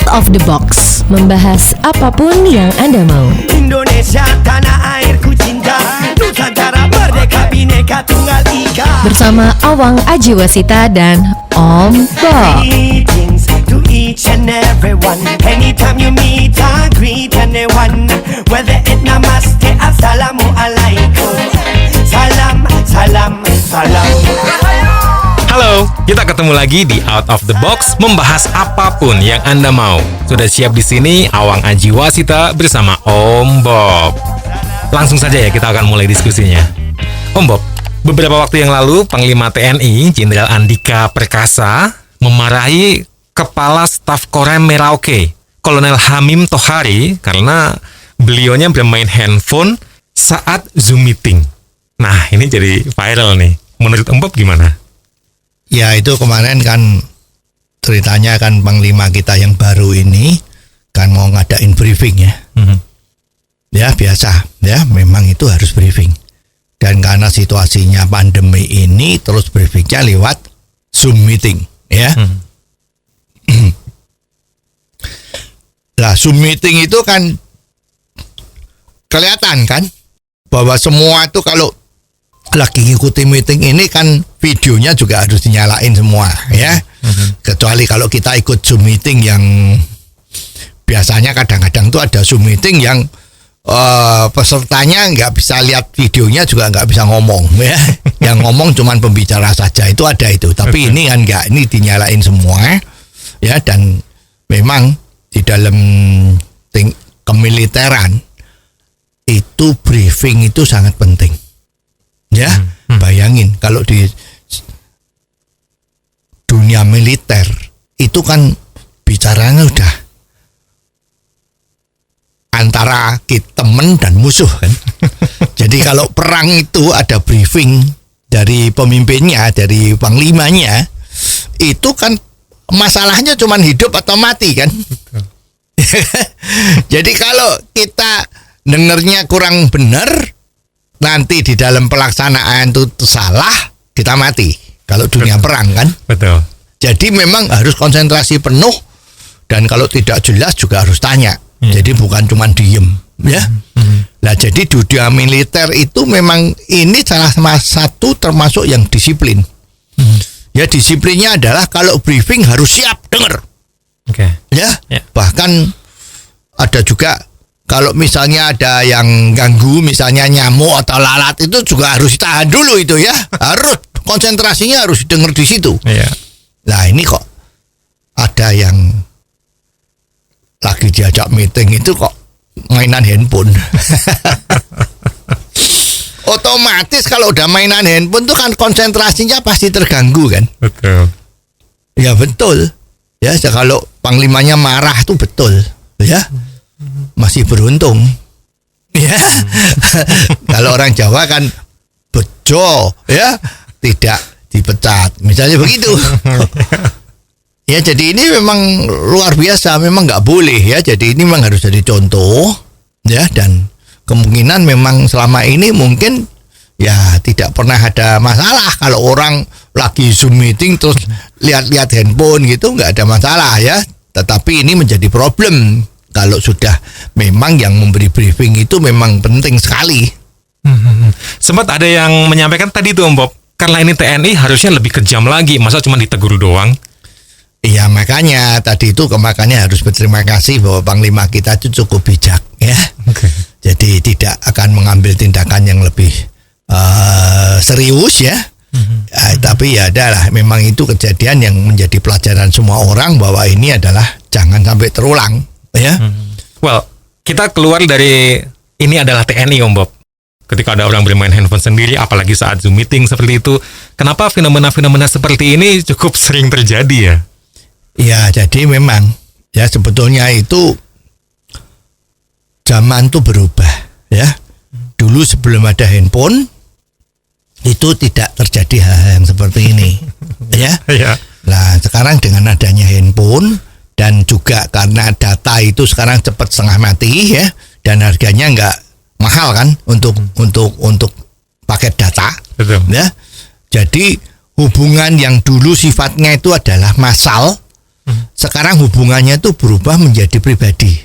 of the Box, membahas apapun yang Anda mau. Indonesia tanah airku cinta, Nusantara merdeka bhinneka tunggal ika. Bersama Awang Ajiwasita dan Om Bob. Greetings to each and everyone. Anytime you meet, I greet anyone. Whether it namaste, assalamu alaikum. Salam, salam, salam. Halo, kita ketemu lagi di Out of the Box, membahas apapun yang Anda mau. Sudah siap di sini Awang Ajiwasita bersama Om Bob. Langsung saja ya, kita akan mulai diskusinya. Om Bob, beberapa waktu yang lalu Panglima TNI Jenderal Andika Perkasa memarahi Kepala Staf Korem Merauke, Kolonel Hamim Tohari, karena beliaunya bermain handphone saat Zoom meeting. Nah, ini jadi viral nih. Menurut Om Bob gimana? Ya, itu kemarin kan ceritanya kan Panglima kita yang baru ini kan mau ngadain briefing ya. Ya biasa ya, memang itu harus briefing. Dan karena situasinya pandemi ini, terus briefingnya lewat Zoom meeting ya. Nah, Zoom meeting itu kan kelihatan kan bahwa semua itu kalau lagi ngikuti meeting ini kan videonya juga harus dinyalain semua ya. Kecuali kalau kita ikut Zoom meeting yang biasanya kadang-kadang tuh ada Zoom meeting yang pesertanya nggak bisa lihat videonya, juga nggak bisa ngomong ya. Yang ngomong cuman pembicara saja, itu ada itu. Tapi ini kan nggak, ini dinyalain semua ya. Dan memang di dalam kemiliteran itu briefing itu sangat penting. Ya, bayangin kalau di dunia militer itu kan bicaranya udah antara teman dan musuh kan. Jadi kalau perang itu ada briefing dari pemimpinnya, dari panglimanya, itu kan masalahnya cuma hidup atau mati kan. Jadi kalau kita dengarnya kurang benar, nanti di dalam pelaksanaan itu salah, kita mati. Kalau dunia perang kan. Betul. Jadi memang harus konsentrasi penuh, dan kalau tidak jelas juga harus tanya. Jadi bukan cuma diem ya. Nah, jadi dunia militer itu memang ini salah satu termasuk yang disiplin. Ya, disiplinnya adalah kalau briefing harus siap dengar. Ya. Bahkan ada juga kalau misalnya ada yang ganggu, misalnya nyamuk atau lalat, itu juga harus ditahan dulu itu ya. Harus konsentrasinya harus dengar di situ. Nah, ini kok ada yang lagi diajak meeting itu kok mainan handphone. Otomatis kalau udah mainan handphone tuh kan konsentrasinya pasti terganggu kan. Betul. Ya betul. Ya, kalau panglimanya marah tuh betul. Ya. Masih beruntung ya. Kalau orang Jawa kan bejo ya, tidak dipecat misalnya begitu. Ya, jadi ini memang luar biasa, memang nggak boleh ya. Jadi ini memang harus jadi contoh ya. Dan kemungkinan memang selama ini mungkin ya tidak pernah ada masalah kalau orang lagi Zoom meeting terus lihat-lihat handphone gitu, nggak ada masalah ya. Tetapi ini menjadi problem kalau sudah memang yang memberi briefing itu memang penting sekali. Sempat ada yang menyampaikan tadi tuh Om Bob, karena ini TNI harusnya lebih kejam lagi, masa cuma ditegur doang? Iya, makanya tadi itu makanya harus berterima kasih bahwa Panglima kita itu cukup bijak ya. Jadi tidak akan mengambil tindakan yang lebih serius ya. Tapi ya adalah memang itu kejadian yang menjadi pelajaran semua orang bahwa ini adalah jangan sampai terulang. Ya. Well, kita keluar dari ini adalah TNI Om Bob. Ketika ada orang bermain handphone sendiri, apalagi saat Zoom meeting seperti itu, kenapa fenomena-fenomena seperti ini cukup sering terjadi ya? Ya, jadi memang ya sebetulnya itu zaman tuh berubah ya. Dulu sebelum ada handphone itu tidak terjadi hal yang seperti ini ya. Nah, sekarang dengan adanya handphone dan juga karena data itu sekarang cepat setengah mati ya, dan harganya nggak mahal kan untuk paket data. Betul. Ya. Jadi hubungan yang dulu sifatnya itu adalah massal sekarang hubungannya itu berubah menjadi pribadi.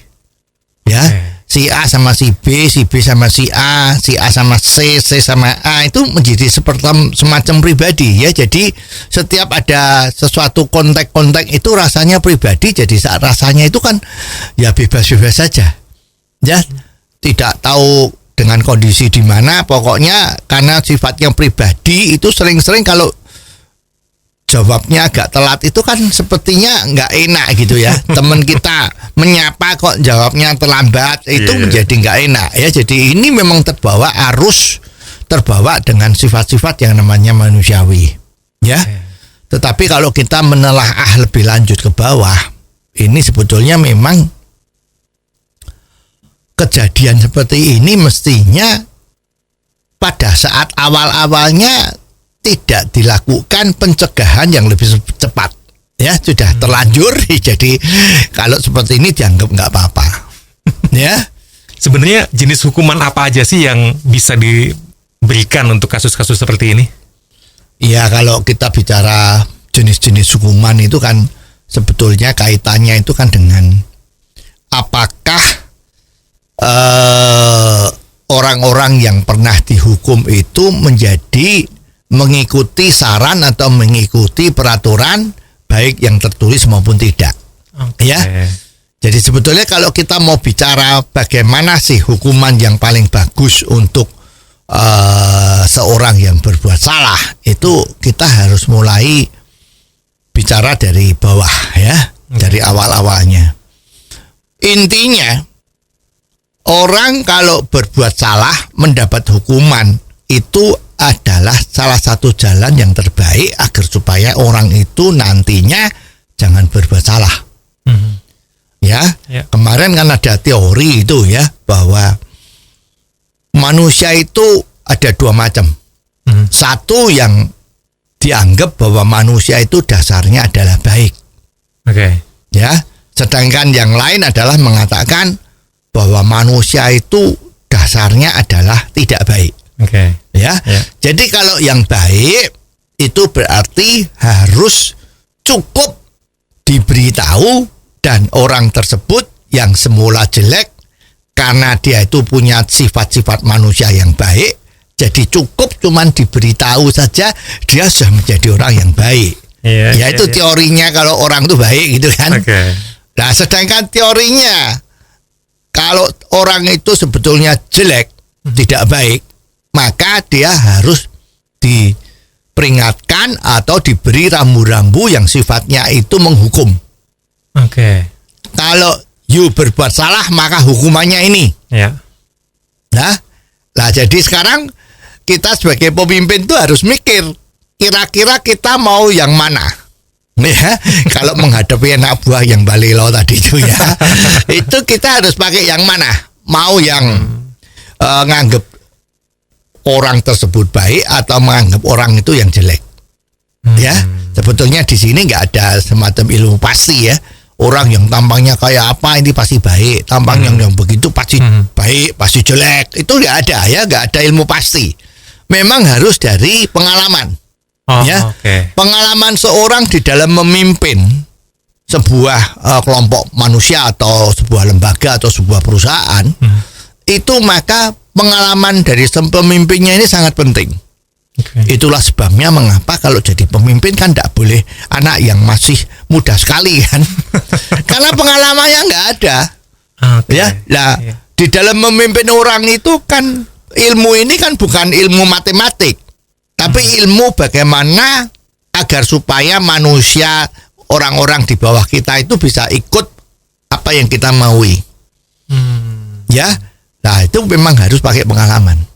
Ya, si A sama si B sama si A sama C sama A itu menjadi seperti semacam pribadi ya. Jadi setiap ada sesuatu kontak itu rasanya pribadi. Jadi saat rasanya itu kan ya bebas-bebas saja. Ya, tidak tahu dengan kondisi di mana, pokoknya karena sifatnya pribadi itu sering-sering kalau jawabnya agak telat itu kan sepertinya nggak enak gitu ya. Teman kita menyapa kok jawabnya terlambat itu menjadi nggak enak ya. Jadi ini memang terbawa dengan sifat-sifat yang namanya manusiawi ya. Tetapi kalau kita menelaah lebih lanjut ke bawah, ini sebetulnya memang kejadian seperti ini mestinya pada saat awal-awalnya tidak dilakukan pencegahan yang lebih cepat ya, sudah terlanjur. Jadi kalau seperti ini dianggap nggak apa-apa ya. Sebenarnya jenis hukuman apa aja sih yang bisa diberikan untuk kasus-kasus seperti ini? Ya, kalau kita bicara jenis-jenis hukuman itu kan sebetulnya kaitannya itu kan dengan apakah orang-orang yang pernah dihukum itu mengikuti saran atau mengikuti peraturan baik yang tertulis maupun tidak. Ya. Jadi sebetulnya kalau kita mau bicara bagaimana sih hukuman yang paling bagus untuk seorang yang berbuat salah, itu kita harus mulai bicara dari bawah ya, dari awal-awalnya. Intinya orang kalau berbuat salah mendapat hukuman itu adalah salah satu jalan yang terbaik agar supaya orang itu nantinya jangan berbuat salah. Ya, kemarin kan ada teori itu ya, bahwa manusia itu ada dua macam. Satu yang dianggap bahwa manusia itu dasarnya adalah baik. Ya, sedangkan yang lain adalah mengatakan bahwa manusia itu dasarnya adalah tidak baik. Ya. Jadi kalau yang baik itu berarti harus cukup diberitahu dan orang tersebut yang semula jelek karena dia itu punya sifat-sifat manusia yang baik, jadi cukup cuman diberitahu saja dia sudah menjadi orang yang baik. Itu teorinya kalau orang itu baik gitu kan. Nah, sedangkan teorinya kalau orang itu sebetulnya jelek, tidak baik, maka dia harus diperingatkan atau diberi rambu-rambu yang sifatnya itu menghukum. Kalau you berbuat salah, maka hukumannya ini. Nah, jadi sekarang kita sebagai pemimpin itu harus mikir, kira-kira kita mau yang mana? Ya, kalau menghadapi anak buah yang balelo tadi itu ya, itu kita harus pakai yang mana? Mau yang nganggep orang tersebut baik atau menganggap orang itu yang jelek? Ya, sebetulnya di sini nggak ada semacam ilmu pasti ya. Orang yang tampangnya kayak apa ini pasti baik, tampang yang begitu pasti baik, pasti jelek. Itu nggak ada ya, nggak ada ilmu pasti. Memang harus dari pengalaman. Pengalaman seorang di dalam memimpin sebuah kelompok manusia atau sebuah lembaga atau sebuah perusahaan, itu maka pengalaman dari pemimpinnya ini sangat penting. Itulah sebabnya mengapa kalau jadi pemimpin kan tidak boleh anak yang masih muda sekali kan, karena pengalamannya nggak ada. Di dalam memimpin orang itu kan ilmu ini kan bukan ilmu matematik, tapi ilmu bagaimana agar supaya manusia, orang-orang di bawah kita itu bisa ikut apa yang kita maui. Ya, nah itu memang harus pakai pengalaman.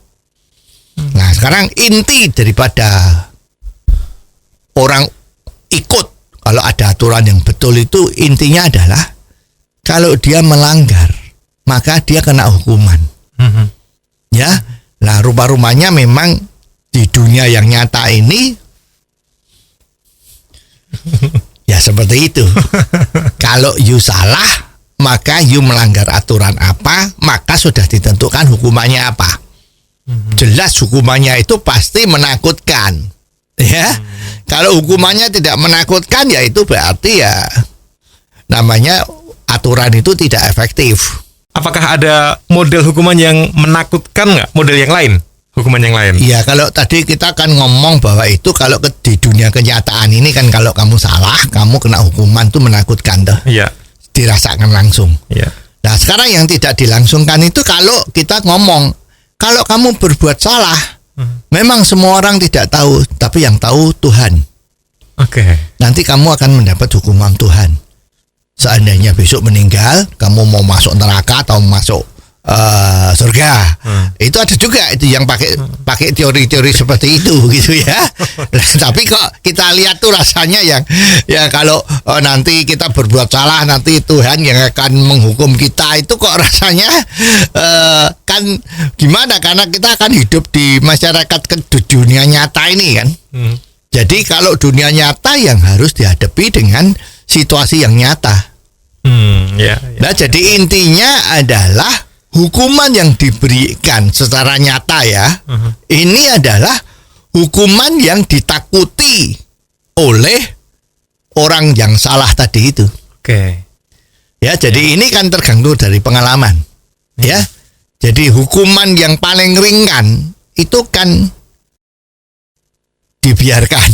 Nah, sekarang inti daripada orang ikut kalau ada aturan yang betul itu intinya adalah kalau dia melanggar maka dia kena hukuman. Ya, nah rupa-rupanya memang di dunia yang nyata ini ya seperti itu. Kalau you salah maka you melanggar aturan apa, maka sudah ditentukan hukumannya apa. Jelas hukumannya itu pasti menakutkan. Ya. Kalau hukumannya tidak menakutkan ya itu berarti ya namanya aturan itu tidak efektif. Apakah ada model hukuman yang menakutkan nggak? Model yang lain? Hukuman yang lain? Iya, kalau tadi kita kan ngomong bahwa itu kalau di dunia kenyataan ini kan kalau kamu salah, kamu kena hukuman tuh menakutkan tuh. Iya. Dirasakan langsung. Iya. Nah, sekarang yang tidak dilangsungkan itu kalau kita ngomong, kalau kamu berbuat salah, memang semua orang tidak tahu, tapi yang tahu Tuhan. Oke. Nanti kamu akan mendapat hukuman Tuhan. Seandainya besok meninggal, kamu mau masuk neraka atau masuk surga, itu ada juga itu yang pakai teori-teori seperti itu gitu ya. Tapi kok kita lihat tuh rasanya yang ya kalau nanti kita berbuat salah, nanti Tuhan yang akan menghukum kita, itu kok rasanya kan gimana, karena kita akan hidup di masyarakat di dunia nyata ini kan. Jadi kalau dunia nyata yang harus dihadapi dengan situasi yang nyata. Nah, jadi intinya adalah hukuman yang diberikan secara nyata ya, ini adalah hukuman yang ditakuti oleh orang yang salah tadi itu. Oke. Ya, jadi ini kan tergantung dari pengalaman. Ya, jadi hukuman yang paling ringan itu kan dibiarkan.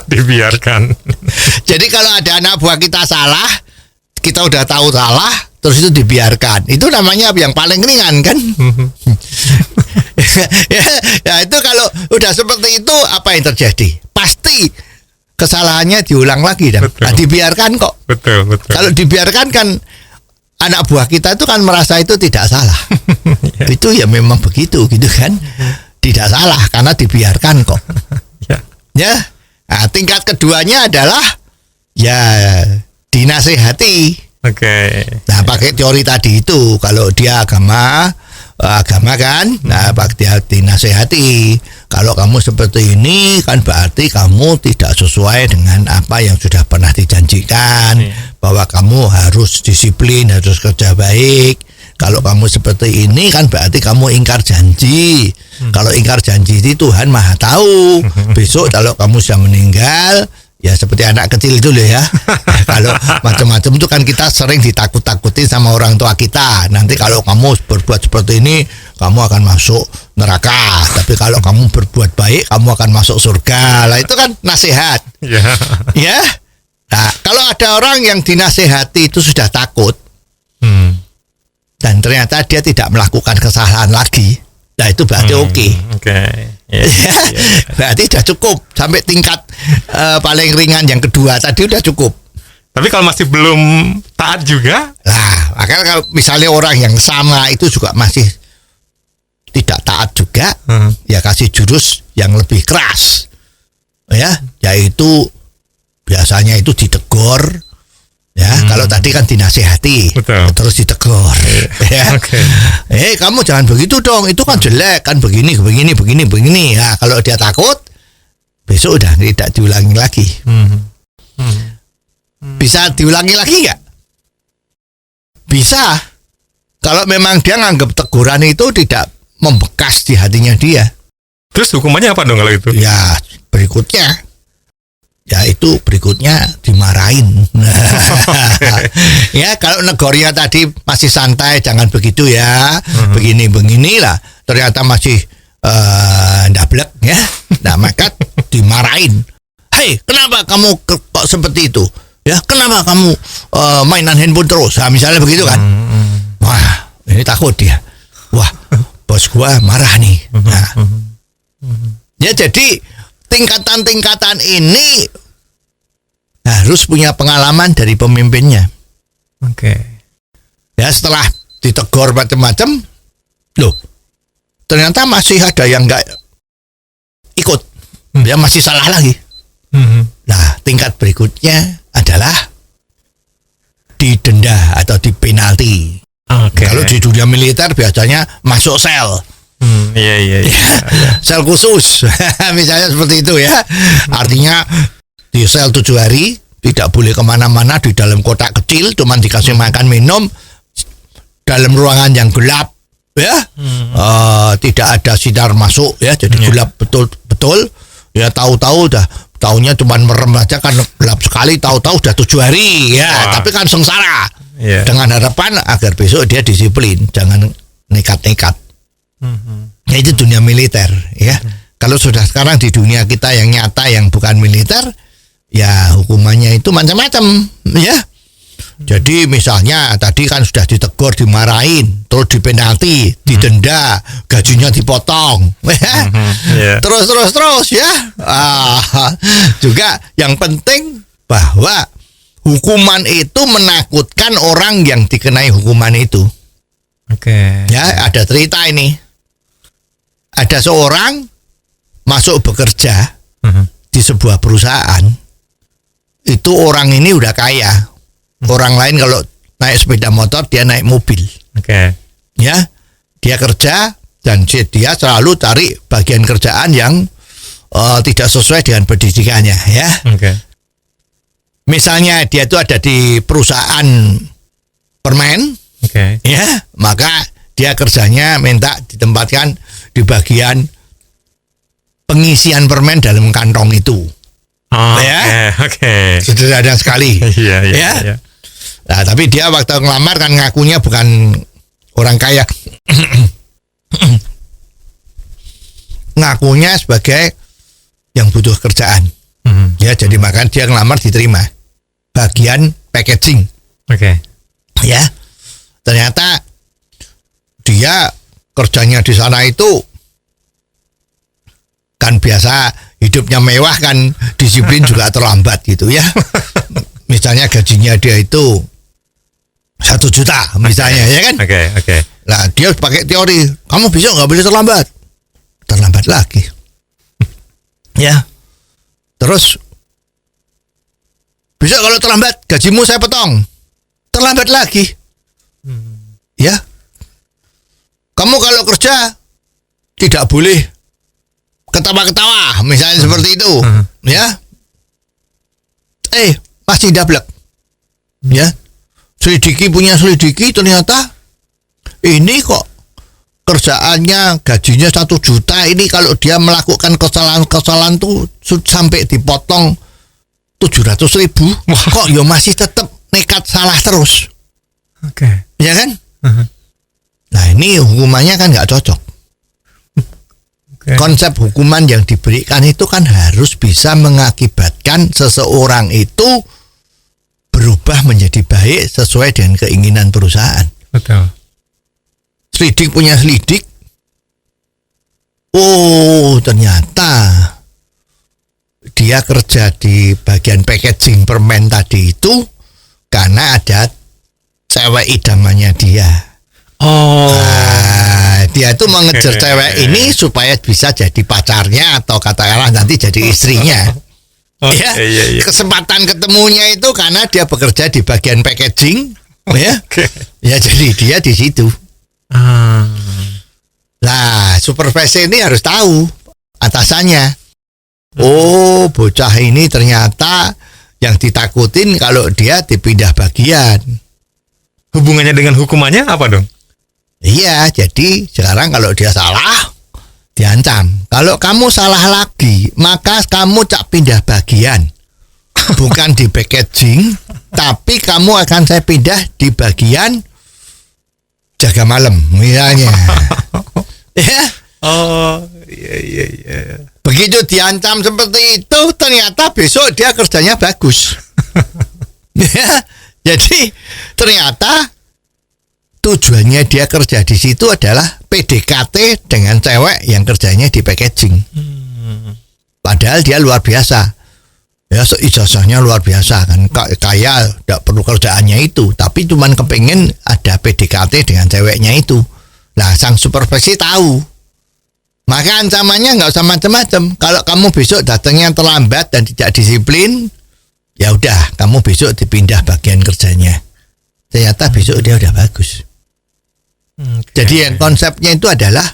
Dibiarkan. Jadi kalau ada anak buah kita salah, kita udah tahu salah, terus itu dibiarkan. Itu namanya yang paling ringan kan? Ya, itu kalau udah seperti itu apa yang terjadi? Pasti kesalahannya diulang lagi dan dibiarkan kok. Betul. Kalau dibiarkan kan anak buah kita itu kan merasa itu tidak salah. Itu ya memang begitu gitu kan? Tidak salah karena dibiarkan kok. Ya. Nah, tingkat keduanya adalah ya dinasehati. Oke. Nah, pakai teori tadi itu, kalau dia agama kan, nah dia dinasehati. Kalau kamu seperti ini kan berarti kamu tidak sesuai dengan apa yang sudah pernah dijanjikan, bahwa kamu harus disiplin, harus kerja baik. Kalau kamu seperti ini kan berarti kamu ingkar janji. Kalau ingkar janji itu Tuhan Maha tahu. Besok kalau kamu sudah meninggal, ya seperti anak kecil itu loh ya. Kalau macam-macam itu kan kita sering ditakut-takuti sama orang tua kita. Nanti kalau kamu berbuat seperti ini, kamu akan masuk neraka. Tapi kalau kamu berbuat baik, kamu akan masuk surga. Lah itu kan nasihat. Ya. Nah, kalau ada orang yang dinasehati itu sudah takut, dan ternyata dia tidak melakukan kesalahan lagi, nah itu berarti oke. Berarti sudah cukup sampai tingkat paling ringan yang kedua tadi udah cukup. Tapi kalau masih belum taat juga, nah makanya kalau misalnya orang yang sama itu juga masih tidak taat juga, ya kasih jurus yang lebih keras, ya, yaitu biasanya itu ditegur. Ya, kalau tadi kan dinasehati, terus ditegur. Ya. Kamu jangan begitu dong, itu kan jelek, kan begini. Nah, kalau dia takut, besok udah tidak diulangi lagi. Bisa diulangi lagi nggak? Bisa. Kalau memang dia nganggap teguran itu tidak membekas di hatinya dia. Terus hukumannya apa dong kalau itu? Ya, berikutnya. Ya itu berikutnya dimarahin. Ya kalau negornya tadi masih santai, jangan begitu ya, beginilah. Ternyata masih ndablek ya. Nah maka dimarahin. Hei, kenapa kamu kok seperti itu? Ya kenapa kamu mainan handphone terus? Nah, misalnya begitu kan. Wah ini takut dia. Wah bos gua marah nih. Nah, ya jadi tingkatan-tingkatan ini harus punya pengalaman dari pemimpinnya. Ya setelah ditegur macam-macam, loh ternyata masih ada yang nggak ikut, dia masih salah lagi. Nah tingkat berikutnya adalah didenda atau dipenalti. Kalau di dunia militer biasanya masuk sel. Sel khusus misalnya seperti itu ya. Artinya di sel 7 hari, tidak boleh kemana-mana, di dalam kotak kecil, cuman dikasih makan minum, dalam ruangan yang gelap ya. Tidak ada sinar masuk ya, jadi gelap betul-betul ya. Tahu-tahu udah taunya cuma merem aja kan gelap sekali, tahu-tahu udah 7 hari ya. Wah. Tapi kan sengsara. Iya. Dengan harapan agar besok dia disiplin, jangan nekat-nekat. Ya itu dunia militer ya. Kalau sudah sekarang di dunia kita yang nyata yang bukan militer, ya hukumannya itu macam-macam ya. Jadi misalnya tadi kan sudah ditegur, dimarahin, terus dipenalti, didenda, gajinya dipotong, Yeah. terus ya. Juga yang penting bahwa hukuman itu menakutkan orang yang dikenai hukuman itu. Oke. Ya, ada cerita ini. Ada seorang masuk bekerja di sebuah perusahaan. Itu orang ini udah kaya. Orang lain kalau naik sepeda motor, dia naik mobil. Oke. Ya, dia kerja dan dia selalu cari bagian kerjaan yang tidak sesuai dengan pendidikannya. Ya, Oke. misalnya dia itu ada di perusahaan permen, Oke. ya, maka dia kerjanya minta ditempatkan di bagian pengisian permen dalam kantong itu. Oh, Ya. Oke. Sederhana sekali. Iya. Ya. Nah, tapi dia waktu ngelamar kan ngakunya bukan orang kaya. Ngakunya sebagai yang butuh kerjaan. Ya, jadi makan dia ngelamar diterima. Bagian packaging. Oke. Ya. Ternyata dia kerjanya di sana itu kan biasa hidupnya mewah kan, disiplin juga terlambat gitu ya. Misalnya gajinya dia itu 1 juta misalnya, ya kan? Oke. Nah, dia pakai teori, kamu besok nggak boleh terlambat lagi. Ya. Terus besok kalau terlambat gajimu saya potong, terlambat lagi. Ya. Kamu kalau kerja tidak boleh ketawa-ketawa, misalnya seperti itu. Ya. Masih dablek. Ya. Selidiki ternyata ini kok kerjaannya gajinya 1 juta, ini kalau dia melakukan kesalahan tuh sampai dipotong 700.000. Kok ya masih tetap nekat salah terus. Oke. Ya kan? Nah, ini hukumannya kan nggak cocok. Konsep hukuman yang diberikan itu kan harus bisa mengakibatkan seseorang itu berubah menjadi baik sesuai dengan keinginan perusahaan. Betul. Selidik punya selidik. Oh, ternyata dia kerja di bagian packaging permen tadi itu karena ada cewek idamannya dia. Oh. Dia tuh mengejar cewek ini supaya bisa jadi pacarnya atau katakanlah nanti jadi istrinya. Ya, Iya. kesempatan ketemunya itu karena dia bekerja di bagian packaging, ya. Ya, jadi dia di situ. Nah, supervisor ini harus tahu atasannya. Oh, bocah ini ternyata yang ditakutin kalau dia dipindah bagian. Hubungannya dengan hukumannya apa dong? Iya, jadi sekarang kalau dia salah, diancam. Kalau kamu salah lagi, maka kamu cak pindah bagian. Bukan di packaging, tapi kamu akan saya pindah di bagian jaga malam, misalnya. Ya. Oh, iya. Begitu diancam seperti itu, ternyata besok dia kerjanya bagus. Ya. Jadi ternyata tujuannya dia kerja di situ adalah PDKT dengan cewek yang kerjanya di packaging. Padahal dia luar biasa. Ya, ijazahnya luar biasa kan, kaya, tidak perlu kerjaannya itu, tapi cuman kepengen ada PDKT dengan ceweknya itu. Nah, sang supervisi tahu, maka ancamannya nggak usah macam-macam. Kalau kamu besok datangnya terlambat dan tidak disiplin, ya udah, kamu besok dipindah bagian kerjanya. Ternyata besok dia udah bagus. Jadi yang konsepnya itu adalah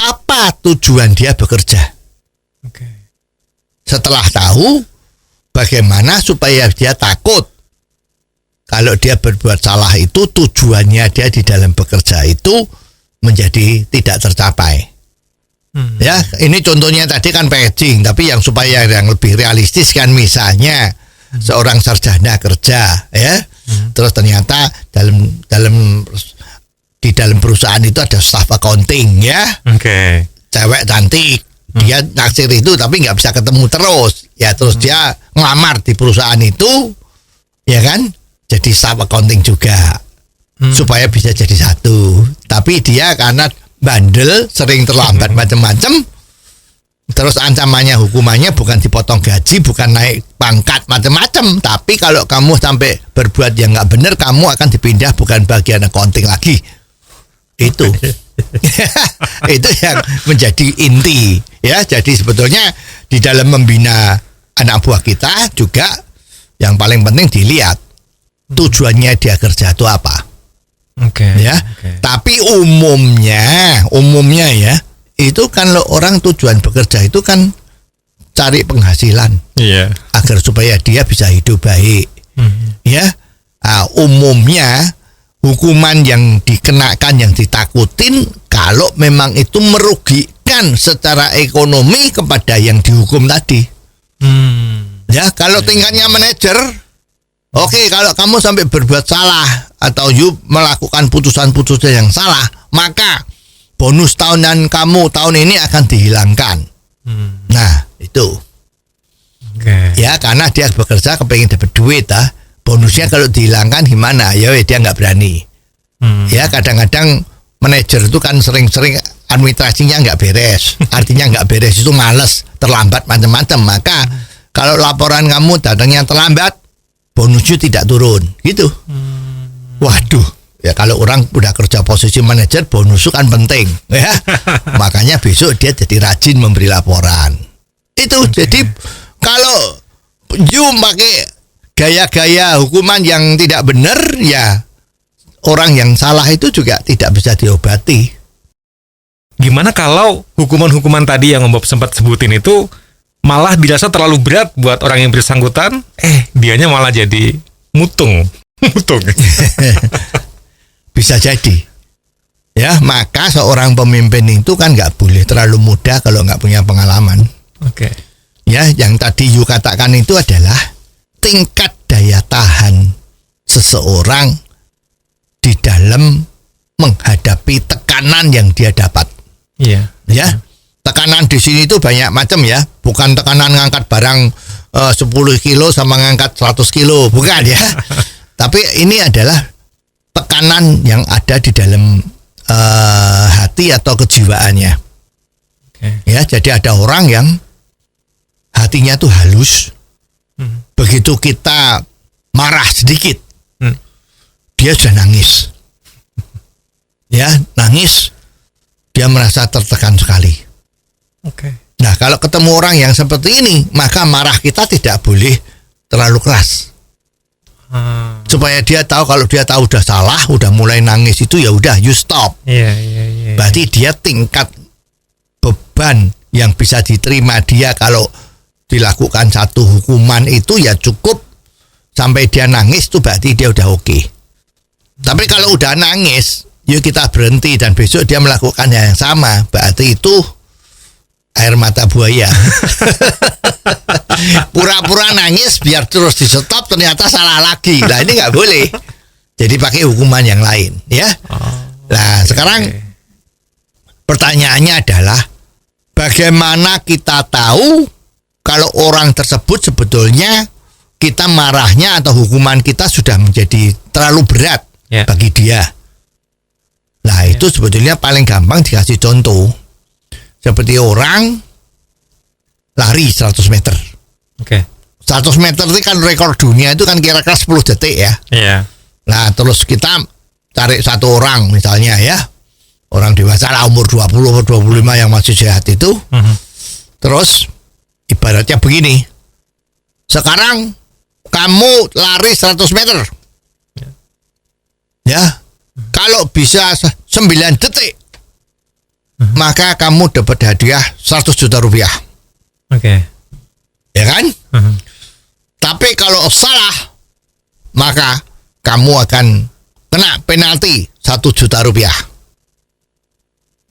apa tujuan dia bekerja. Setelah tahu, bagaimana supaya dia takut kalau dia berbuat salah itu, tujuannya dia di dalam bekerja itu menjadi tidak tercapai. Ya, ini contohnya tadi kan packaging, tapi yang supaya yang lebih realistis kan misalnya seorang sarjana kerja, ya, terus ternyata di dalam perusahaan itu ada staff accounting, ya, Oke. cewek cantik, dia naksir itu tapi nggak bisa ketemu terus, ya, terus dia ngelamar di perusahaan itu, ya kan, jadi staff accounting juga, supaya bisa jadi satu, tapi dia karena bandel, sering terlambat macam-macam. Terus ancamannya, hukumannya bukan dipotong gaji, bukan naik pangkat macam-macam, tapi kalau kamu sampai berbuat yang nggak benar, kamu akan dipindah bukan bagian accounting lagi. Itu, itu yang menjadi inti, ya. Jadi sebetulnya di dalam membina anak buah kita juga yang paling penting dilihat tujuannya dia kerja itu apa. Oke. Ya, tapi umumnya ya, itu kan lo orang tujuan bekerja itu kan cari penghasilan, Iya. agar supaya dia bisa hidup baik, ya. Umumnya hukuman yang dikenakan, yang ditakutin kalau memang itu merugikan secara ekonomi kepada yang dihukum tadi. Ya, kalau tingkatnya manajer, oke, kalau kamu sampai berbuat salah atau you melakukan putusan-putusan yang salah, maka bonus tahunan kamu tahun ini akan dihilangkan. Nah, itu. Ya, karena dia bekerja kepengen dapat duit, bonusnya kalau dihilangkan gimana? Ya, dia nggak berani. Ya, kadang-kadang manajer itu kan sering-sering administrasinya nggak beres. Artinya nggak beres itu males, terlambat macam-macam. Maka kalau laporan kamu datangnya terlambat, bonusnya tidak turun, gitu. Waduh, ya kalau orang udah kerja posisi manajer, bonus kan penting, ya. Makanya besok dia jadi rajin memberi laporan. Itu jadi kalau you pakai gaya-gaya hukuman yang tidak benar, ya orang yang salah itu juga tidak bisa diobati. Gimana kalau hukuman-hukuman tadi yang Om Bob sempat sebutin itu malah dirasa terlalu berat buat orang yang bersangkutan, dianya malah jadi mutung. Bisa jadi, ya. Maka seorang pemimpin itu kan nggak boleh terlalu muda kalau nggak punya pengalaman. Oke. Ya, yang tadi you katakan itu adalah tingkat daya tahan seseorang di dalam menghadapi tekanan yang dia dapat. Iya. Ya, tekanan di sini itu banyak macam, ya. Bukan tekanan ngangkat barang 10 kilo sama ngangkat 100 kilo, bukan, ya. Tapi ini adalah tekanan yang ada di dalam hati atau kejiwaannya. Ya, jadi ada orang yang hatinya tuh halus. Begitu kita marah sedikit, dia sudah nangis. Ya, nangis. Dia merasa tertekan sekali. Nah, kalau ketemu orang yang seperti ini, maka marah kita tidak boleh terlalu keras. Supaya dia tahu kalau dia tahu udah salah, udah mulai nangis itu, ya udah, you stop. Iya. Berarti dia tingkat beban yang bisa diterima dia kalau dilakukan satu hukuman itu ya cukup sampai dia nangis, itu berarti dia udah oke. Tapi kalau udah nangis, yuk kita berhenti dan besok dia melakukan yang sama, berarti itu air mata buaya. Pura-pura nangis biar terus di stop, ternyata salah lagi. Nah, ini nggak boleh. Jadi pakai hukuman yang lain, ya. Nah, sekarang pertanyaannya adalah bagaimana kita tahu kalau orang tersebut sebetulnya kita marahnya atau hukuman kita sudah menjadi terlalu berat bagi dia. Nah, itu sebetulnya paling gampang dikasih contoh. Seperti orang lari 100 meter. 100 meter itu kan rekor dunia itu kan kira-kira 10 detik, ya. Iya. Nah, terus kita cari satu orang misalnya, ya. Orang dewasa lah, umur 20 atau 25 yang masih sehat itu. Terus ibaratnya begini. Sekarang kamu lari 100 meter. Ya. Kalau bisa 9 detik, maka kamu dapat hadiah 100 juta rupiah. Ya kan? Tapi kalau salah, maka kamu akan kena penalti 1 juta rupiah.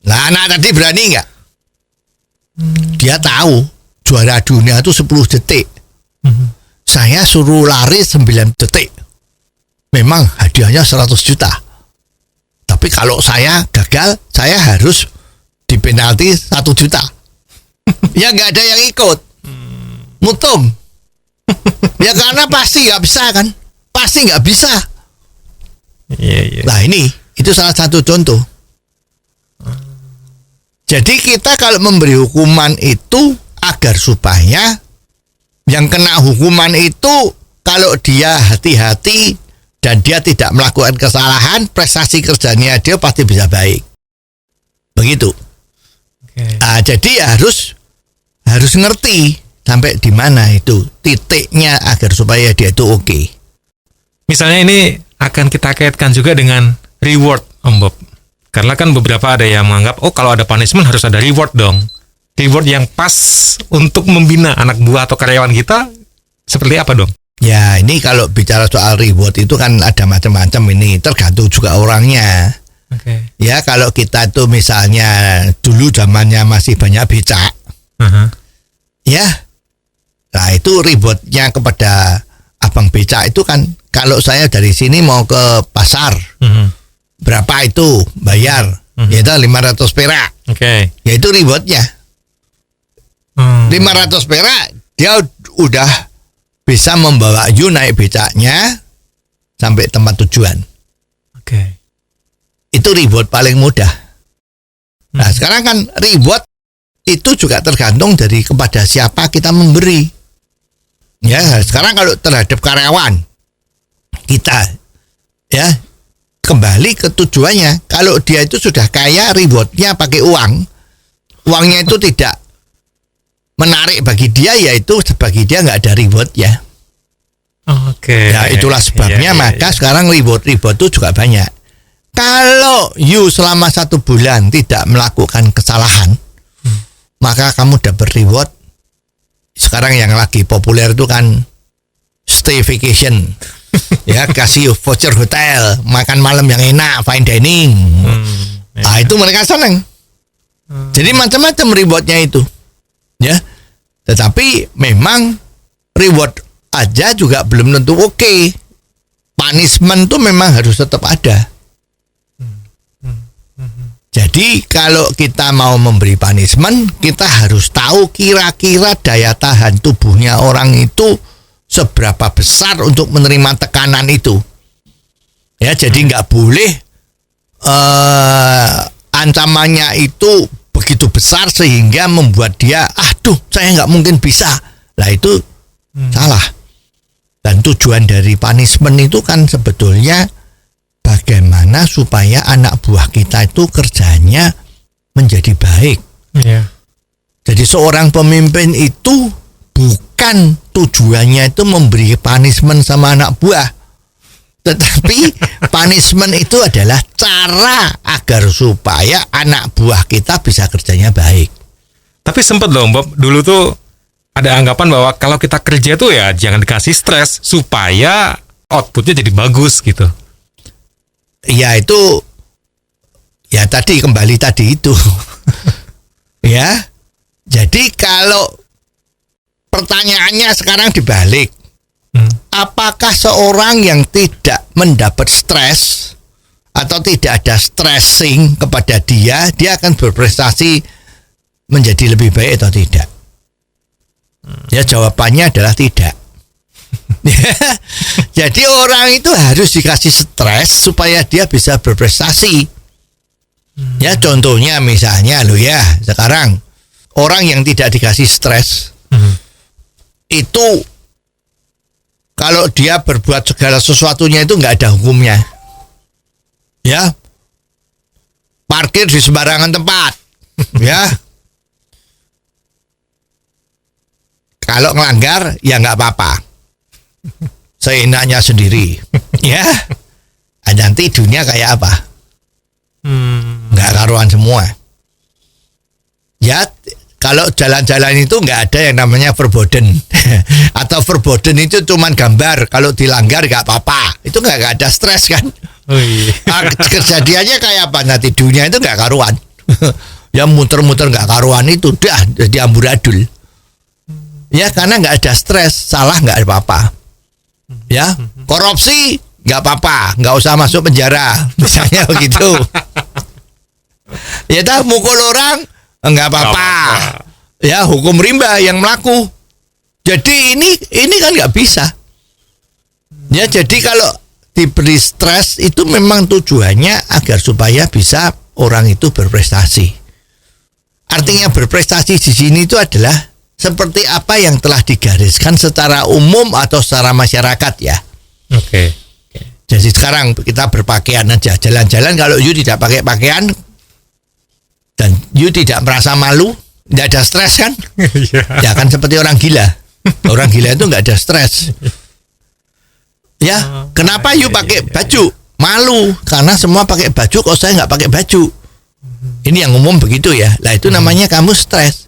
Nah, anak tadi berani nggak? Dia tahu juara dunia itu 10 detik. Saya suruh lari 9 detik. Memang hadiahnya 100 juta. Tapi kalau saya gagal, saya harus dipenalti 1 juta. Ya nggak ada yang ikut. Mutum. Ya karena pasti nggak bisa kan. Pasti nggak bisa. Iya. Nah ini, itu salah satu contoh. Jadi kita kalau memberi hukuman itu agar supaya yang kena hukuman itu kalau dia hati-hati dan dia tidak melakukan kesalahan, prestasi kerjanya dia pasti bisa baik. Begitu. Okay. Nah, jadi harus ngerti sampai di mana itu titiknya agar supaya dia itu oke. Misalnya ini akan kita kaitkan juga dengan reward, Om Bob. Karena kan beberapa ada yang menganggap, oh kalau ada punishment harus ada reward dong. Reward yang pas untuk membina anak buah atau karyawan kita, seperti apa dong? Ya ini kalau bicara soal reward itu kan ada macam-macam ini, tergantung juga orangnya. Okay. Ya kalau kita tuh misalnya dulu zamannya masih banyak becak, ya, nah itu rewardnya kepada abang becak itu kan, kalau saya dari sini mau ke pasar, berapa itu bayar, yaitu 500 perak, ya itu rewardnya. 500 perak dia udah bisa membawa you naik becaknya sampai tempat tujuan. Itu reward paling mudah. Nah sekarang kan reward itu juga tergantung dari kepada siapa kita memberi. Ya sekarang kalau terhadap karyawan kita, ya kembali ke tujuannya. Kalau dia itu sudah kaya, rewardnya pakai uang, uangnya itu tidak menarik bagi dia, yaitu bagi dia nggak ada reward ya. Ya itulah sebabnya maka sekarang reward itu juga banyak. Kalau you selama 1 bulan tidak melakukan kesalahan, maka kamu dapat reward. Sekarang yang lagi populer itu kan stay vacation. Ya kasih voucher hotel, makan malam yang enak, fine dining. Nah itu mereka senang. Jadi macam-macam rewardnya itu. Ya, tetapi memang reward aja juga belum tentu oke. Punishment tuh memang harus tetap ada. Jadi kalau kita mau memberi punishment, kita harus tahu kira-kira daya tahan tubuhnya orang itu seberapa besar untuk menerima tekanan itu. Ya, jadi nggak boleh ancamannya itu begitu besar sehingga membuat dia, aduh saya nggak mungkin bisa. Lah itu salah. Dan tujuan dari punishment itu kan sebetulnya bagaimana supaya anak buah kita itu kerjanya menjadi baik. Jadi seorang pemimpin itu bukan tujuannya itu memberi punishment sama anak buah, tetapi punishment itu adalah cara agar supaya anak buah kita bisa kerjanya baik. Tapi sempat loh Bob, dulu tuh ada anggapan bahwa kalau kita kerja tuh ya jangan dikasih stres supaya outputnya jadi bagus gitu. Ya itu, ya tadi kembali tadi itu. Ya, jadi kalau pertanyaannya sekarang dibalik, apakah seorang yang tidak mendapat stres atau tidak ada stressing kepada dia akan berprestasi menjadi lebih baik atau tidak? Ya jawabannya adalah tidak. Jadi orang itu harus dikasih stres supaya dia bisa berprestasi. Ya contohnya misalnya lo ya, sekarang orang yang tidak dikasih stres itu kalau dia berbuat segala sesuatunya itu nggak ada hukumnya. Ya, parkir di sembarangan tempat. Ya, kalau ngelanggar ya nggak apa-apa, seenaknya sendiri. Ya, nanti dunia kayak apa? Nggak karuan semua. Ya, kalau jalan-jalan itu nggak ada yang namanya verboten. Atau verboten itu cuman gambar, kalau dilanggar nggak apa-apa. Itu nggak ada stres kan? Oh iya. Kejadiannya kayak apa? Nanti dunia itu nggak karuan. Ya muter-muter nggak karuan itu dah jadi amburadul. Ya karena nggak ada stres, salah nggak apa-apa. Ya korupsi nggak apa-apa, nggak usah masuk penjara, misalnya begitu. Ya tak mukul orang nggak apa-apa. Ya hukum rimba yang melaku. Jadi ini kan nggak bisa. Ya jadi kalau diberi stres itu memang tujuannya agar supaya bisa orang itu berprestasi. Artinya berprestasi di sini itu adalah seperti apa yang telah digariskan secara umum atau secara masyarakat ya. Oke. Jadi sekarang kita berpakaian aja, jalan-jalan kalau you tidak pakai pakaian dan you tidak merasa malu, tidak ada stres kan? Ya kan seperti orang gila. Orang gila itu nggak ada stres. Ya, kenapa you pakai baju? Malu karena semua pakai baju, kok saya nggak pakai baju. Ini yang umum begitu ya. Lah itu namanya kamu stres.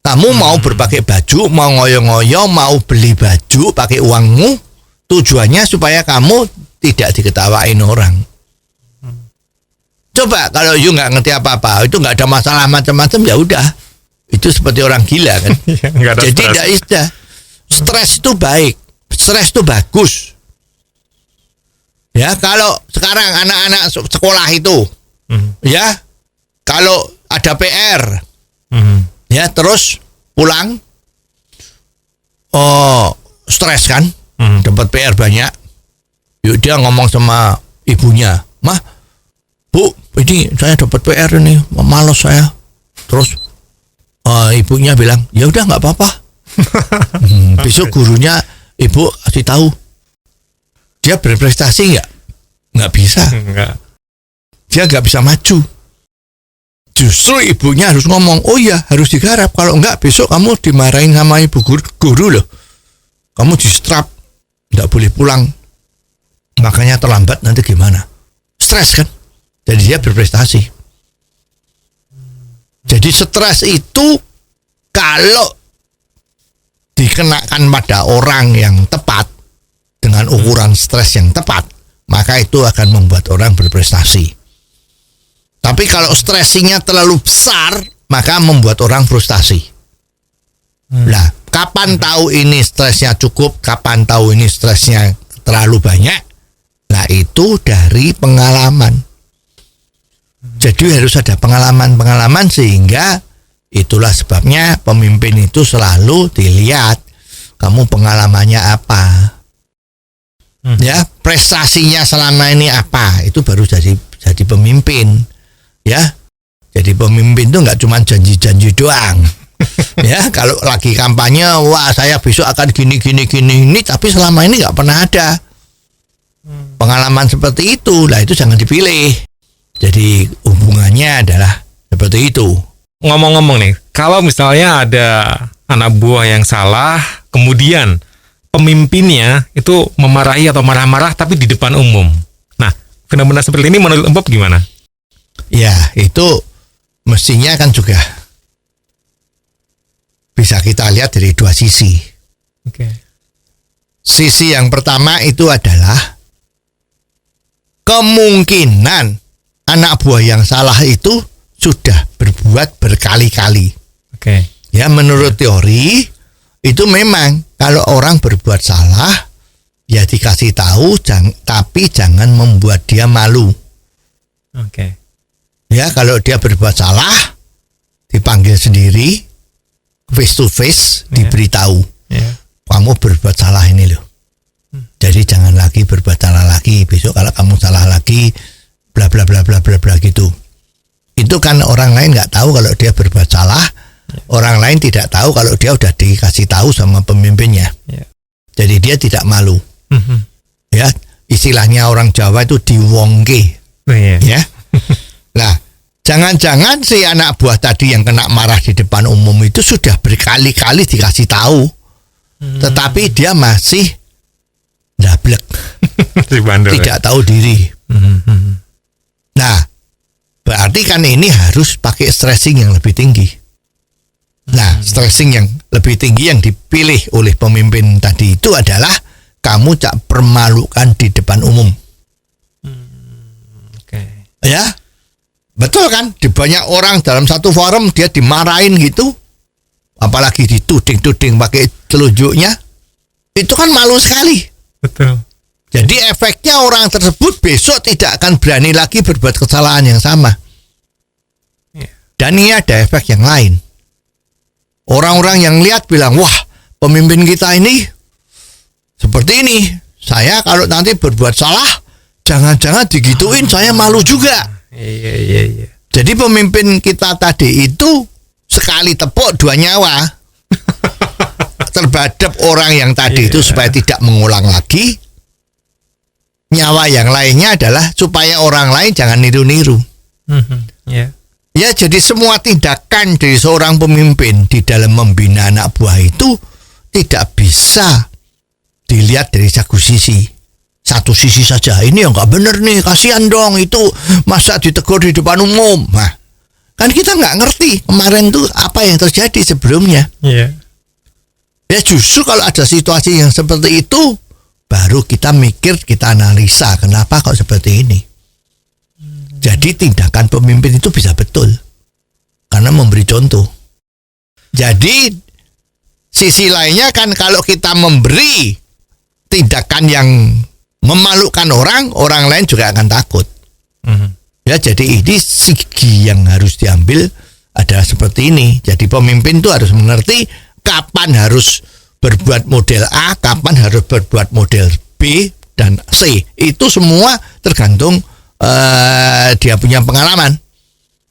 Kamu mau berpakai baju, mau ngoyo-ngoyo, mau beli baju pakai uangmu, tujuannya supaya kamu tidak diketawain orang. Coba kalau you nggak ngerti apa-apa, itu nggak ada masalah macam-macam, ya udah. Itu seperti orang gila kan. Jadi tidak ada. Stres itu baik, stres itu bagus. Ya kalau sekarang anak-anak sekolah itu, ya kalau ada PR, ya terus pulang, stres kan, dapat PR banyak. Yuk dia ngomong sama ibunya, "Mah, Bu, ini saya dapat PR ini, malas saya." Terus ibunya bilang, "Ya udah nggak apa-apa." Besok gurunya ibu kasih tahu. Dia berprestasi nggak bisa. Dia nggak bisa maju. Justru ibunya harus ngomong, "Oh iya harus digarap, kalau enggak besok kamu dimarahin sama ibu guru loh. Kamu distrap, nggak boleh pulang. Makanya terlambat nanti gimana?" Stres kan? Jadi dia berprestasi. Jadi stres itu kalau dikenakan pada orang yang tepat dengan ukuran stres yang tepat, maka itu akan membuat orang berprestasi. Tapi kalau stresinya terlalu besar, maka membuat orang frustasi. Nah, kapan tahu ini stresnya cukup, kapan tahu ini stresnya terlalu banyak? Nah, itu dari pengalaman. Jadi harus ada pengalaman-pengalaman sehingga itulah sebabnya pemimpin itu selalu dilihat kamu pengalamannya apa. Ya, prestasinya selama ini apa? Itu baru jadi pemimpin. Ya. Jadi pemimpin itu nggak cuma janji-janji doang. Ya, kalau lagi kampanye, wah saya besok akan gini ini, tapi selama ini nggak pernah ada pengalaman seperti itu. Lah itu jangan dipilih. Jadi hubungannya adalah seperti itu. Ngomong-ngomong nih, kalau misalnya ada anak buah yang salah, kemudian pemimpinnya itu memarahi atau marah-marah tapi di depan umum. Nah, fenomena seperti ini menurut Bob gimana? Ya, itu mestinya kan juga bisa kita lihat dari dua sisi. Oke. Sisi yang pertama itu adalah kemungkinan anak buah yang salah itu sudah berbuat berkali-kali. Oke. Ya, menurut teori itu memang kalau orang berbuat salah ya dikasih tahu, tapi jangan membuat dia malu. Oke. Ya, kalau dia berbuat salah dipanggil sendiri, face to face, diberitahu. Kamu berbuat salah ini loh. Jadi jangan lagi berbuat salah lagi. Besok kalau kamu salah lagi bla bla bla bla bla bla gitu. Itu kan orang lain nggak tahu kalau dia berbuat salah. Orang lain tidak tahu kalau dia udah dikasih tahu sama pemimpinnya. Jadi dia tidak malu. Ya, istilahnya orang Jawa itu diwongke. Ya. Nah, jangan-jangan si anak buah tadi yang kena marah di depan umum itu sudah berkali-kali dikasih tahu. Tetapi dia masih dablek. Tidak tahu diri. Nah, berarti kan ini harus pakai stressing yang lebih tinggi. Nah, stressing yang lebih tinggi yang dipilih oleh pemimpin tadi itu adalah kamu tak permalukan di depan umum. Ya, Betul kan? Di banyak orang dalam satu forum dia dimarahin gitu. Apalagi dituding-tuding pakai telunjuknya. Itu kan malu sekali. Betul. Jadi efeknya orang tersebut besok tidak akan berani lagi berbuat kesalahan yang sama. Dan ini ada efek yang lain. Orang-orang yang lihat bilang, wah pemimpin kita ini seperti ini. Saya kalau nanti berbuat salah, jangan-jangan digituin, saya malu juga. Iya. Jadi pemimpin kita tadi itu sekali tepuk dua nyawa. Terhadap orang yang tadi itu supaya tidak mengulang lagi. Nyawa yang lainnya adalah supaya orang lain jangan niru-niru. Ya, jadi semua tindakan dari seorang pemimpin di dalam membina anak buah itu tidak bisa dilihat dari satu sisi. Satu sisi saja. Ini yang nggak bener nih, kasihan dong itu masa ditegur di depan umum. Nah, kan kita nggak ngerti kemarin tuh apa yang terjadi sebelumnya. Ya justru kalau ada situasi yang seperti itu, baru kita mikir, kita analisa kenapa kok seperti ini. Jadi tindakan pemimpin itu bisa betul karena memberi contoh. Jadi sisi lainnya kan kalau kita memberi tindakan yang memalukan orang lain juga akan takut. Ya jadi ini segi yang harus diambil adalah seperti ini. Jadi pemimpin itu harus mengerti kapan harus berbuat model A, kapan harus berbuat model B dan C. Itu semua tergantung dia punya pengalaman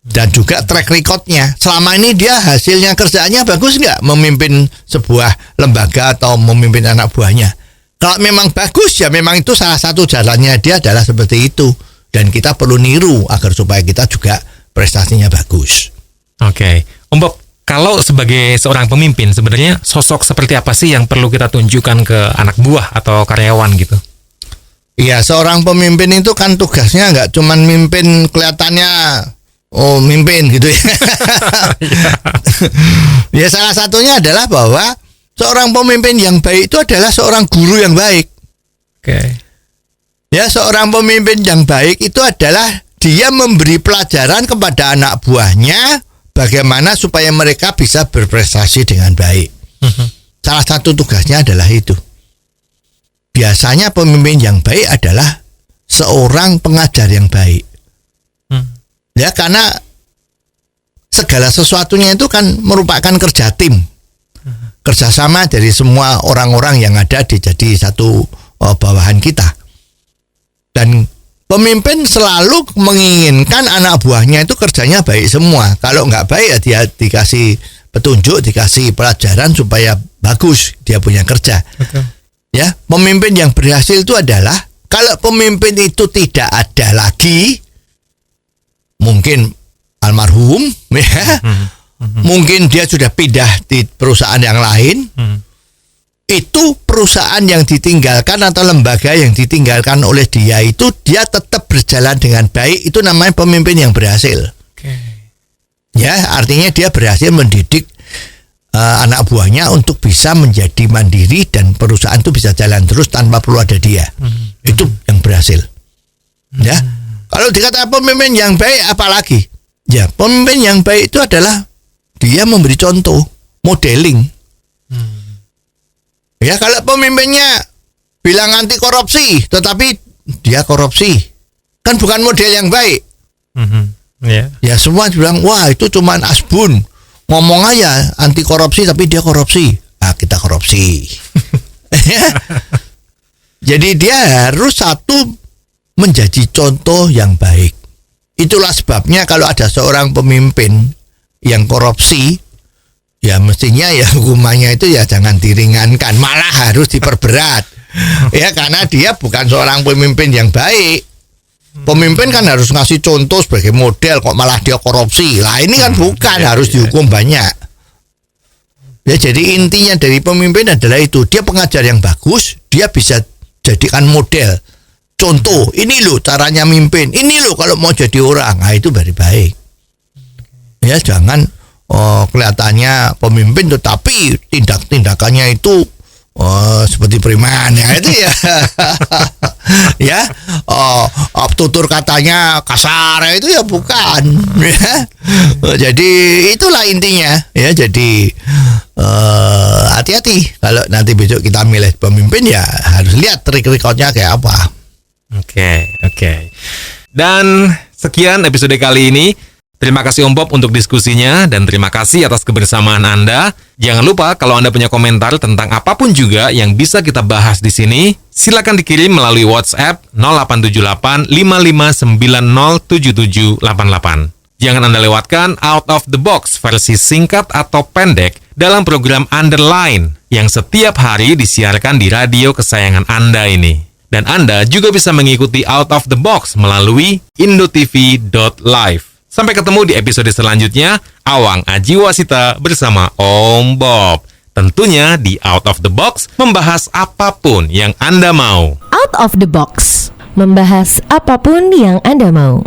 dan juga track recordnya. Selama ini dia hasilnya kerjaannya bagus nggak memimpin sebuah lembaga atau memimpin anak buahnya. Kalau memang bagus ya memang itu salah satu jalannya dia adalah seperti itu. Dan kita perlu niru agar supaya kita juga prestasinya bagus. Oke. Om Bob, kalau sebagai seorang pemimpin sebenarnya sosok seperti apa sih yang perlu kita tunjukkan ke anak buah atau karyawan gitu? Iya, seorang pemimpin itu kan tugasnya nggak cuman mimpin kelihatannya mimpin gitu ya. Ya salah satunya adalah bahwa seorang pemimpin yang baik itu adalah seorang guru yang baik. Oke. Ya, seorang pemimpin yang baik itu adalah dia memberi pelajaran kepada anak buahnya bagaimana supaya mereka bisa berprestasi dengan baik. Salah satu tugasnya adalah itu. Biasanya pemimpin yang baik adalah seorang pengajar yang baik. Ya, karena segala sesuatunya itu kan merupakan kerja tim. Kerjasama dari semua orang-orang yang ada di jadi satu bawahan kita. Dan pemimpin selalu menginginkan anak buahnya itu kerjanya baik semua. Kalau nggak baik ya dia dikasih petunjuk, dikasih pelajaran supaya bagus dia punya kerja. Betul. Ya, pemimpin yang berhasil itu adalah kalau pemimpin itu tidak ada lagi, mungkin almarhum, ya, mungkin dia sudah pindah di perusahaan yang lain. Itu perusahaan yang ditinggalkan atau lembaga yang ditinggalkan oleh dia itu dia tetap berjalan dengan baik. Itu namanya pemimpin yang berhasil. Ya, artinya dia berhasil mendidik anak buahnya untuk bisa menjadi mandiri dan perusahaan itu bisa jalan terus tanpa perlu ada dia. Itu yang berhasil. Ya, kalau dikatakan pemimpin yang baik apalagi? Ya, pemimpin yang baik itu adalah dia memberi contoh, modeling. Ya, kalau pemimpinnya bilang anti korupsi, tetapi dia korupsi, kan bukan model yang baik. Ya, semua bilang, wah itu cuman asbun, ngomong aja anti korupsi, tapi dia korupsi. Nah, kita korupsi. Jadi dia harus satu menjadi contoh yang baik. Itulah sebabnya kalau ada seorang pemimpin yang korupsi, ya mestinya ya hukumannya itu ya jangan diringankan, malah harus diperberat. Ya karena dia bukan seorang pemimpin yang baik. Pemimpin kan harus ngasih contoh sebagai model, kok malah dia korupsi. Lah ini kan bukan, harus dihukum banyak. Ya jadi intinya dari pemimpin adalah itu, dia pengajar yang bagus, dia bisa jadikan model. Contoh, ini loh caranya mimpin, ini loh kalau mau jadi orang. Nah itu very baik. Ya jangan kelihatannya pemimpin tetapi tindakannya itu seperti preman ya itu ya. Ya, tutur katanya kasar itu ya bukan. Ya. Jadi itulah intinya. Ya, jadi hati-hati kalau nanti besok kita milih pemimpin ya harus lihat track recordnya kayak apa. Oke. Dan sekian episode kali ini. Terima kasih Om Bob untuk diskusinya dan terima kasih atas kebersamaan Anda. Jangan lupa kalau Anda punya komentar tentang apapun juga yang bisa kita bahas di sini, silakan dikirim melalui WhatsApp 0878 55907788. Jangan Anda lewatkan Out of the Box versi singkat atau pendek dalam program Underline yang setiap hari disiarkan di radio kesayangan Anda ini. Dan Anda juga bisa mengikuti Out of the Box melalui indotv.live. Sampai ketemu di episode selanjutnya, Awang Ajiwasita bersama Om Bob. Tentunya di Out of the Box membahas apapun yang Anda mau. Out of the Box, membahas apapun yang Anda mau.